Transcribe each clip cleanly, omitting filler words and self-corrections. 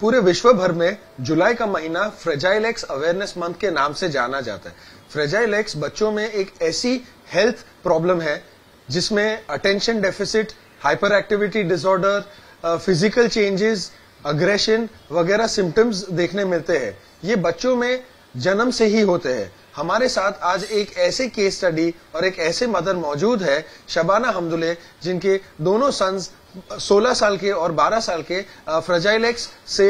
पूरे विश्व भर में जुलाई का महीना फ्रेजाइल एक्स अवेयरनेस मंथ के नाम से जाना जाता है। फ्रेजाइल एक्स बच्चों में एक ऐसी हेल्थ प्रॉब्लम है जिसमें attention deficit, hyper activity disorder, physical changes, aggression वगैरह सिम्टम्स देखने मिलते हैं। ये बच्चों में जन्म से ही होते हैं। हमारे साथ आज एक ऐसे केस स्टडी और एक ऐसे मदर मौजूद है, शबाना हमदुल्ले, जिनके दोनों सन्स 16 साल के और 12 साल के फ्रेजाइल एक्स से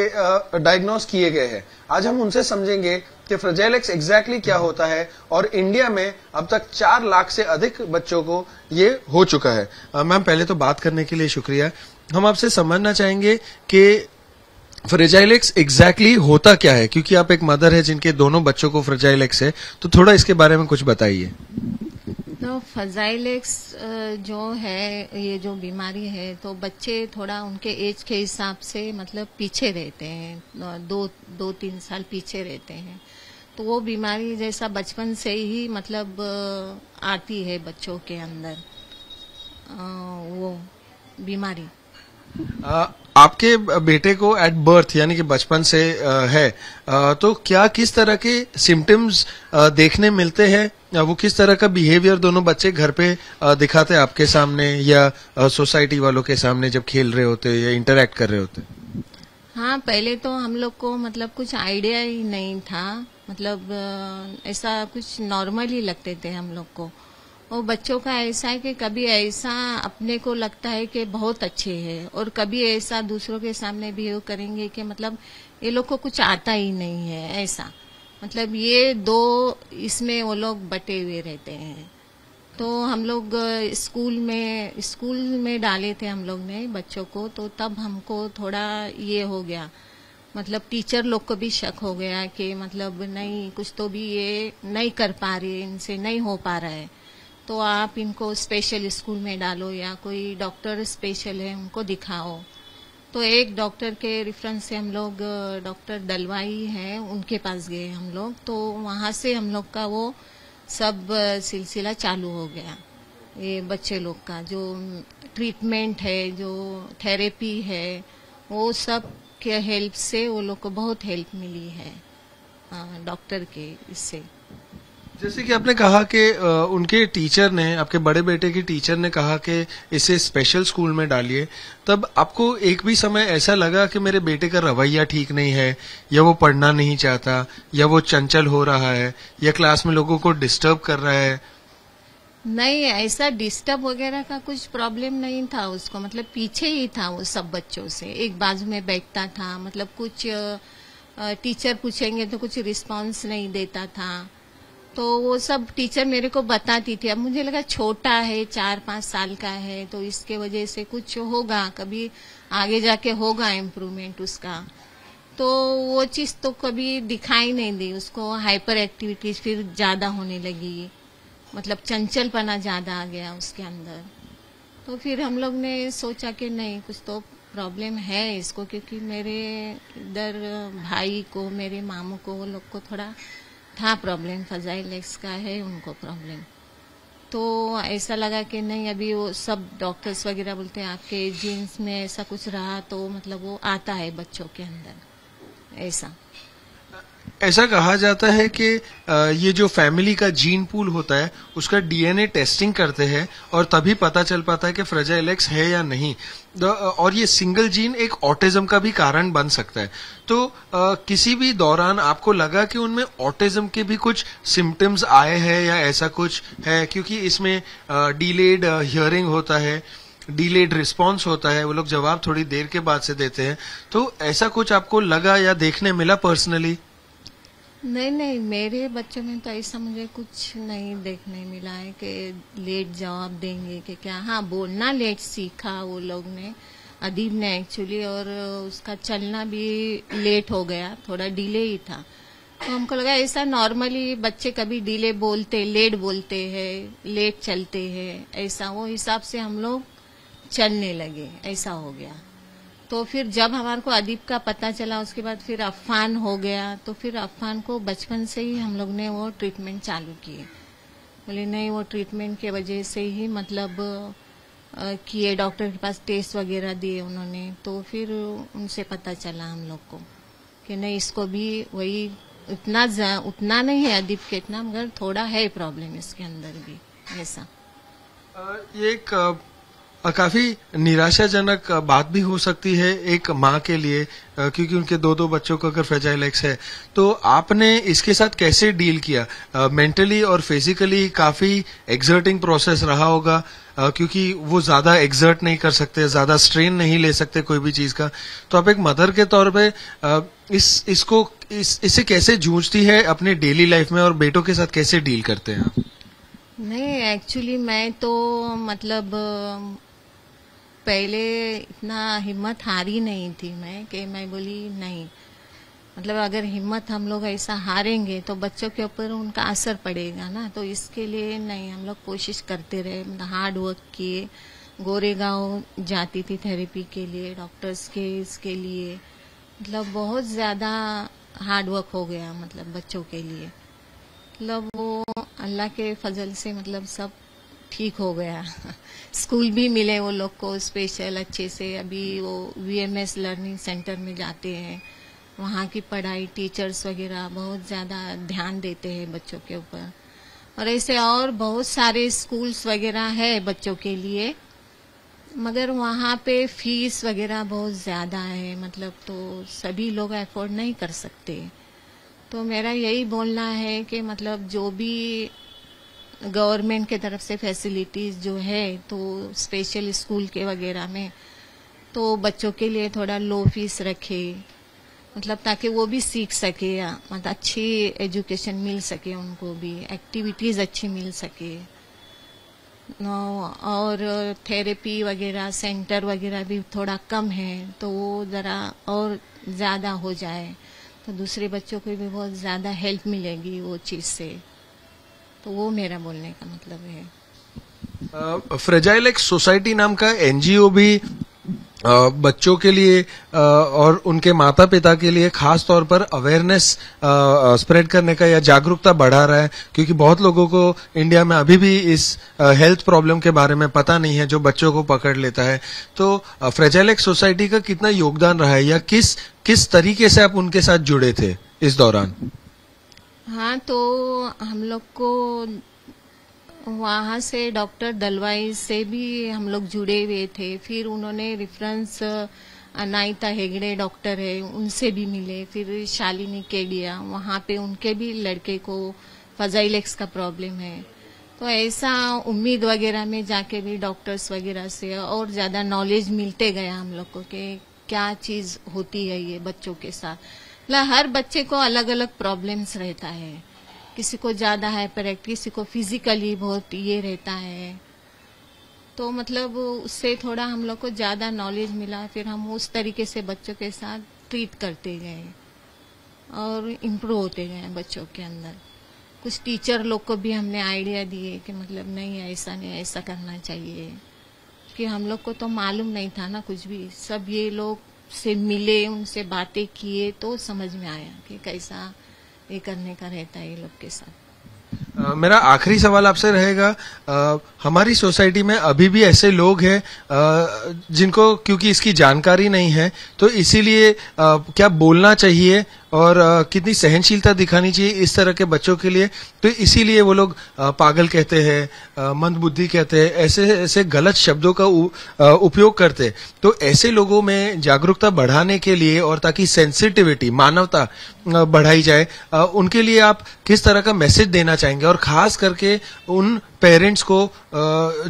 डायग्नोस किए गए हैं। आज हम उनसे समझेंगे कि फ्रेजाइल एक्स एग्जैक्टली क्या होता है और इंडिया में अब तक 4 लाख से अधिक बच्चों को ये हो चुका है। मैम, पहले तो बात करने के लिए शुक्रिया। हम आपसे समझना चाहेंगे कि फ्रेजाइल एक्स एग्जैक्टली होता क्या है, क्योंकि आप एक मदर है जिनके दोनों बच्चों को फ्रेजाइल एक्स है, तो थोड़ा इसके बारे में कुछ बताइए। तो फ्रेजाइल एक्स जो है, ये जो बीमारी है, तो बच्चे थोड़ा उनके एज के हिसाब से मतलब पीछे रहते हैं, 2-3 साल पीछे रहते हैं। तो वो बीमारी जैसा बचपन से ही मतलब आती है बच्चों के अंदर वो बीमारी। आपके बेटे को एट बर्थ यानी कि बचपन से है, तो क्या किस तरह के सिम्टम्स देखने मिलते हैं? वो किस तरह का बिहेवियर दोनों बच्चे घर पे दिखाते हैं आपके सामने या सोसाइटी वालों के सामने जब खेल रहे होते या इंटरेक्ट कर रहे होते? हाँ, पहले तो हम लोग को मतलब कुछ आइडिया ही नहीं था, मतलब ऐसा कुछ नॉर्मल ही लगते थे हम लोग को। और बच्चों का ऐसा है कि कभी ऐसा अपने को लगता है कि बहुत अच्छे हैं और कभी ऐसा दूसरों के सामने बिहेव करेंगे कि मतलब ये लोग को कुछ आता ही नहीं है, ऐसा मतलब ये दो इसमें वो लोग बटे हुए रहते हैं। तो हम लोग स्कूल में डाले थे हम लोग ने बच्चों को, तो तब हमको थोड़ा ये हो गया, मतलब टीचर लोग को भी शक हो गया कि मतलब नहीं, कुछ तो भी ये नहीं कर पा रहे, इनसे नहीं हो पा रहा है, तो आप इनको स्पेशल स्कूल में डालो या कोई डॉक्टर स्पेशल है उनको दिखाओ। तो एक डॉक्टर के रेफरेंस से हम लोग, डॉक्टर दलवाई हैं, उनके पास गए हम लोग। तो वहाँ से हम लोग का वो सब सिलसिला चालू हो गया। ये बच्चे लोग का जो ट्रीटमेंट है, जो थेरेपी है, वो सब के हेल्प से वो लोग को बहुत हेल्प मिली है डॉक्टर के इससे। जैसे कि आपने कहा कि उनके टीचर ने, आपके बड़े बेटे की टीचर ने कहा कि इसे स्पेशल स्कूल में डालिए, तब आपको एक भी समय ऐसा लगा कि मेरे बेटे का रवैया ठीक नहीं है, या वो पढ़ना नहीं चाहता, या वो चंचल हो रहा है, या क्लास में लोगों को डिस्टर्ब कर रहा है? नहीं, ऐसा डिस्टर्ब वगैरह का कुछ प्रॉब्लम नहीं था उसको, मतलब पीछे ही था वो सब बच्चों से, एक बाजू में बैठता था, मतलब कुछ टीचर पूछेंगे तो कुछ रिस्पांस नहीं देता था। तो वो सब टीचर मेरे को बताती थी। अब मुझे लगा छोटा है, 4-5 साल का है, तो इसके वजह से कुछ होगा, कभी आगे जाके होगा इम्प्रूवमेंट उसका। तो वो चीज तो कभी दिखाई नहीं दी उसको। हाइपर एक्टिविटीज फिर ज्यादा होने लगी, मतलब चंचलपना ज्यादा आ गया उसके अंदर। तो फिर हम लोग ने सोचा कि नहीं, कुछ तो प्रॉब्लम है इसको, क्योंकि मेरे इधर भाई को, मेरे मामू को, वो लोग को थोड़ा था प्रॉब्लम, फ्रेजाइल एक्स का है उनको प्रॉब्लम। तो ऐसा लगा कि नहीं, अभी वो सब डॉक्टर्स वगैरह बोलते हैं आपके जीन्स में ऐसा कुछ रहा तो मतलब वो आता है बच्चों के अंदर, ऐसा कहा जाता है कि ये जो फैमिली का जीन पूल होता है उसका डीएनए टेस्टिंग करते हैं और तभी पता चल पाता है कि फ्रेजाइल एक्स है या नहीं। और ये सिंगल जीन एक ऑटिज्म का भी कारण बन सकता है। तो किसी भी दौरान आपको लगा कि उनमें ऑटिज्म के भी कुछ सिम्टम्स आए हैं या ऐसा कुछ है? क्योंकि इसमें डिलेड हियरिंग होता है, डिलेड रिस्पॉन्स होता है, वो लोग जवाब थोड़ी देर के बाद से देते हैं। तो ऐसा कुछ आपको लगा या देखने मिला पर्सनली? नहीं, मेरे बच्चों में तो ऐसा मुझे कुछ नहीं देखने मिला है कि लेट जवाब देंगे कि क्या। हाँ, बोलना लेट सीखा वो लोग ने, अदीब ने एक्चुअली, और उसका चलना भी लेट हो गया, थोड़ा डिले ही था। तो हमको लगा ऐसा नॉर्मली बच्चे कभी डिले बोलते, लेट बोलते हैं, लेट चलते हैं, ऐसा वो हिसाब से हम लोग चलने लगे, ऐसा हो गया। तो फिर जब हमारे को अदीब का पता चला, उसके बाद फिर अफ़ान हो गया, तो फिर अफ़ान को बचपन से ही हम लोग ने वो ट्रीटमेंट चालू किए। बोले नहीं, वो ट्रीटमेंट के वजह से ही मतलब किए, डॉक्टर के पास टेस्ट वगैरह दिए उन्होंने, तो फिर उनसे पता चला हम लोग को कि नहीं, इसको भी वही उतना नहीं है अदीब के इतना, मगर थोड़ा है प्रॉब्लम इसके अंदर भी ऐसा। ये एक काफी निराशाजनक बात भी हो सकती है एक माँ के लिए, क्योंकि उनके दो बच्चों को अगर फ्रेजाइल एक्स है। तो आपने इसके साथ कैसे डील किया? मेंटली और फिजिकली काफी एक्सर्टिंग प्रोसेस रहा होगा, क्योंकि वो ज्यादा एक्सर्ट नहीं कर सकते, ज्यादा स्ट्रेन नहीं ले सकते कोई भी चीज का। तो आप एक मदर के तौर पे इससे कैसे जूझती है अपने डेली लाइफ में, और बेटों के साथ कैसे डील करते हैं आप? नहीं, एक्चुअली मैं तो मतलब पहले इतना हिम्मत हारी नहीं थी मैं, कि मैं बोली नहीं, मतलब अगर हिम्मत हम लोग ऐसा हारेंगे तो बच्चों के ऊपर उनका असर पड़ेगा ना, तो इसके लिए नहीं, हम लोग कोशिश करते रहे, मतलब हार्ड वर्क किए। गोरेगांव जाती थी थेरेपी के लिए, डॉक्टर्स के इसके लिए, मतलब बहुत ज्यादा हार्ड वर्क हो गया मतलब बच्चों के लिए। मतलब वो अल्लाह के फजल से मतलब सब ठीक हो गया। स्कूल भी मिले वो लोग को स्पेशल अच्छे से, अभी वो VMS लर्निंग सेंटर में जाते हैं, वहाँ की पढ़ाई, टीचर्स वगैरह बहुत ज़्यादा ध्यान देते हैं बच्चों के ऊपर। और ऐसे और बहुत सारे स्कूल्स वगैरह है बच्चों के लिए, मगर वहाँ पे फीस वगैरह बहुत ज़्यादा है, मतलब तो सभी लोग अफोर्ड नहीं कर सकते। तो मेरा यही बोलना है कि मतलब जो भी गवर्नमेंट की तरफ से फैसिलिटीज जो है, तो स्पेशल स्कूल के वगैरह में तो बच्चों के लिए थोड़ा लो फीस रखे, मतलब ताकि वो भी सीख सके, मतलब अच्छी एजुकेशन मिल सके उनको भी, एक्टिविटीज अच्छी मिल सके। और थेरेपी वगैरह सेंटर वगैरह भी थोड़ा कम है, तो वो ज़रा और ज़्यादा हो जाए तो दूसरे बच्चों को भी बहुत ज़्यादा हेल्प मिलेगी वो चीज़ से। तो वो मेरा बोलने का मतलब है। फ्रेजाइल एक्स सोसाइटी नाम का NGO भी बच्चों के लिए और उनके माता पिता के लिए खास तौर पर अवेयरनेस स्प्रेड करने का या जागरूकता बढ़ा रहा है, क्योंकि बहुत लोगों को इंडिया में अभी भी इस हेल्थ प्रॉब्लम के बारे में पता नहीं है जो बच्चों को पकड़ लेता है। तो फ्रेजाइल एक्स सोसाइटी का कितना योगदान रहा है, या किस तरीके से आप उनके साथ जुड़े थे इस दौरान? हाँ, तो हम लोग को वहाँ से डॉक्टर दलवाई से भी हम लोग जुड़े हुए थे, फिर उन्होंने रेफरेंस अनाइता हेगड़े डॉक्टर है उनसे भी मिले, फिर शालिनी केडिया, वहाँ पे उनके भी लड़के को फ्रेजाइल एक्स का प्रॉब्लम है। तो ऐसा उम्मीद वगैरह में जाके भी डॉक्टर्स वगैरह से और ज्यादा नॉलेज मिलते गया हम लोग को कि क्या चीज होती है ये बच्चों के साथ। मतलब हर बच्चे को अलग अलग प्रॉब्लम्स रहता है, किसी को ज्यादा हाइपर एक्ट, किसी को फिजिकली बहुत ये रहता है। तो मतलब उससे थोड़ा हम लोग को ज्यादा नॉलेज मिला, फिर हम उस तरीके से बच्चों के साथ ट्रीट करते गए और इम्प्रूव होते गए बच्चों के अंदर। कुछ टीचर लोग को भी हमने आइडिया दिए कि मतलब नहीं, ऐसा नहीं, ऐसा करना चाहिए, कि हम लोग को तो मालूम नहीं था ना कुछ भी, सब ये लोग से मिले, उनसे बातें किए तो समझ में आया कि कैसा ये करने का रहता है ये लोग के साथ। मेरा आखिरी सवाल आपसे रहेगा, हमारी सोसाइटी में अभी भी ऐसे लोग हैं जिनको क्योंकि इसकी जानकारी नहीं है, तो इसीलिए क्या बोलना चाहिए और कितनी सहनशीलता दिखानी चाहिए इस तरह के बच्चों के लिए, तो इसीलिए वो लोग पागल कहते हैं, मंदबुद्धि कहते हैं, ऐसे ऐसे गलत शब्दों का उपयोग करते हैं। तो ऐसे लोगों में जागरूकता बढ़ाने के लिए और ताकि सेंसिटिविटी, मानवता बढ़ाई जाए, उनके लिए आप किस तरह का मैसेज देना चाहेंगे, और खास करके उन पेरेंट्स को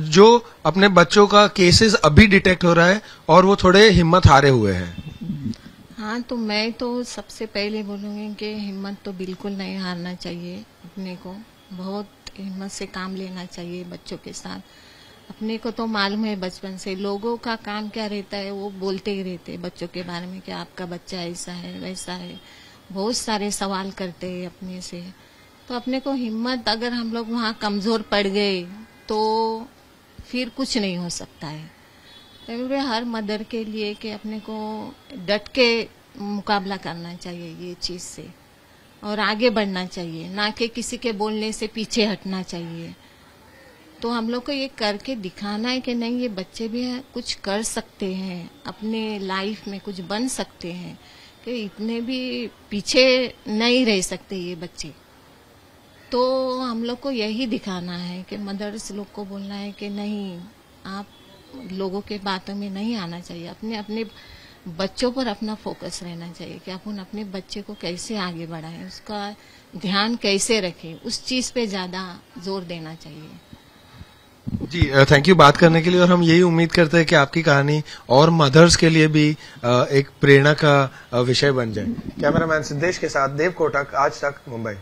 जो अपने बच्चों का केसेस अभी डिटेक्ट हो रहा है और वो थोड़े हिम्मत हारे हुए हैं? हाँ, तो मैं तो सबसे पहले बोलूंगी कि हिम्मत तो बिल्कुल नहीं हारना चाहिए, अपने को बहुत हिम्मत से काम लेना चाहिए बच्चों के साथ। अपने को तो मालूम है बचपन से लोगों का काम क्या रहता है, वो बोलते ही रहते हैं बच्चों के बारे में कि आपका बच्चा ऐसा है वैसा है, बहुत सारे सवाल करते हैं अपने से। तो अपने को हिम्मत, अगर हम लोग वहाँ कमजोर पड़ गए तो फिर कुछ नहीं हो सकता है। तो हर मदर के लिए कि अपने को डट के मुकाबला करना चाहिए ये चीज से और आगे बढ़ना चाहिए, ना कि किसी के बोलने से पीछे हटना चाहिए। तो हम लोग को ये करके दिखाना है कि नहीं, ये बच्चे भी कुछ कर सकते हैं, अपने लाइफ में कुछ बन सकते हैं, कि इतने भी पीछे नहीं रह सकते ये बच्चे। तो हम लोग को यही दिखाना है कि मदर्स लोग को बोलना है कि नहीं, आप लोगों के बातों में नहीं आना चाहिए, अपने अपने बच्चों पर अपना फोकस रहना चाहिए कि अपन अपने बच्चे को कैसे आगे बढ़ाएं, उसका ध्यान कैसे रखें, उस चीज पे ज्यादा जोर देना चाहिए। जी थैंक यू बात करने के लिए, और हम यही उम्मीद करते हैं कि आपकी कहानी और मदर्स के लिए भी एक प्रेरणा का विषय बन जाए। कैमरामैन सिद्धेश के साथ देव कोटक, आज तक, मुंबई।